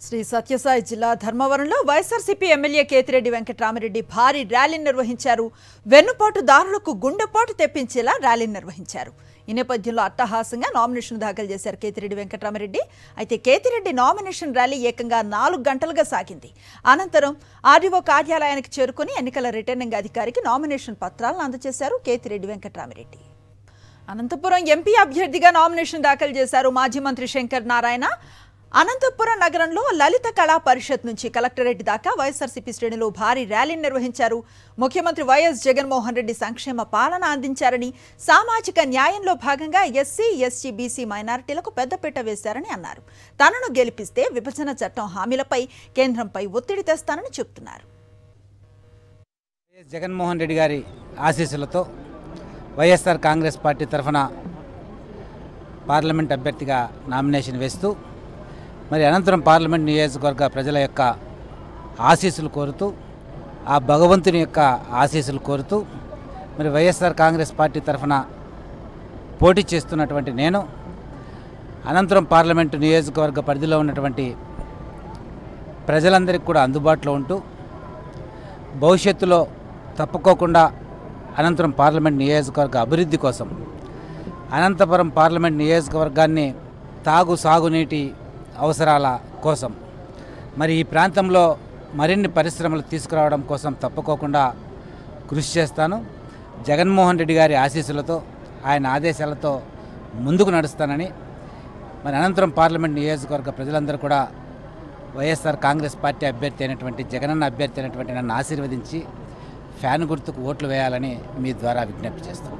శ్రీ సత్యసాయి జిల్లా ధర్మవరంలో వైఎస్ఆర్సీపీ ఎమ్మెల్యే కేతిరెడ్డి వెంకటరామిరెడ్డి భారీ ర్యాలీ నిర్వహించారు. వెన్నుపోటుదారులకు గుండెపోటు తెప్పించేలా ర్యాలీ నిర్వహించారు. ఈ నేపథ్యంలో అట్టహాసంగా నామినేషన్ దాఖలు చేశారు కేతిరెడ్డి వెంకటరామిరెడ్డి. అయితే కేతిరెడ్డి నామినేషన్ ర్యాలీ ఏకంగా 4 గంటలుగా సాగింది. అనంతరం ఆర్డీఓ కార్యాలయానికి చేరుకుని ఎన్నికల రిటర్నింగ్ అధికారికి నామినేషన్ పత్రాలను అందజేశారు కేతిరెడ్డి వెంకటరామిరెడ్డి. అనంతపురం ఎంపీ అభ్యర్థిగా నామినేషన్ దాఖలు చేశారు మాజీ మంత్రి శంకర్ నారాయణ. అనంతపురం నగరంలో లలిత కళా పరిషత్ నుంచి కలెక్టరేట్ దాకా వైఎస్ఆర్సీపీ శ్రేణులు భారీ ర్యాలీ నిర్వహించారు. ముఖ్యమంత్రి వైఎస్ జగన్మోహన్ రెడ్డి సంక్షేమ పాలన అందించారని, సామాజిక న్యాయంలో భాగంగా ఎస్సీ, ఎస్టీ, బీసీ మైనారిటీలకు పెద్దపీట వేశారని అన్నారు. తనను గెలిపిస్తే విభజన చట్టం హామీలపై కేంద్రంపై ఒత్తిడి తెస్తానని చెబుతున్నారు. జగన్మోహన్ రెడ్డి గారి ఆశీస్సులతో వైఎస్ఆర్ కాంగ్రెస్ పార్టీ తరఫున పార్లమెంట్ అభ్యర్థిగా నామినేషన్ వేస్తూ మరి అనంతరం పార్లమెంట్ నియోజకవర్గ ప్రజల యొక్క ఆశీస్సులు కోరుతూ, ఆ భగవంతుని యొక్క ఆశీస్సులు కోరుతూ మరి వైఎస్ఆర్ కాంగ్రెస్ పార్టీ తరఫున పోటీ చేస్తున్నటువంటి నేను అనంతరం పార్లమెంటు నియోజకవర్గ పరిధిలో ఉన్నటువంటి ప్రజలందరికీ కూడా అందుబాటులో ఉంటూ భవిష్యత్తులో తప్పుకోకుండా అనంతరం పార్లమెంట్ నియోజకవర్గ అభివృద్ధి కోసం అనంతపురం పార్లమెంట్ నియోజకవర్గాన్ని సాగునీటి అవసరాల కోసం మరి ఈ ప్రాంతంలో మరిన్ని పరిశ్రమలు తీసుకురావడం కోసం తప్పుకోకుండా కృషి చేస్తాను. జగన్మోహన్ రెడ్డి గారి ఆశీస్సులతో, ఆయన ఆదేశాలతో ముందుకు నడుస్తానని మరి అనంతరం పార్లమెంట్ నియోజకవర్గ ప్రజలందరూ కూడా వైఎస్ఆర్ కాంగ్రెస్ పార్టీ అభ్యర్థి అయినటువంటి జగనన్న అభ్యర్థి అయినటువంటి నన్ను ఆశీర్వదించి ఫ్యాన్ గుర్తుకు ఓట్లు వేయాలని మీ ద్వారా విజ్ఞప్తి చేస్తాను.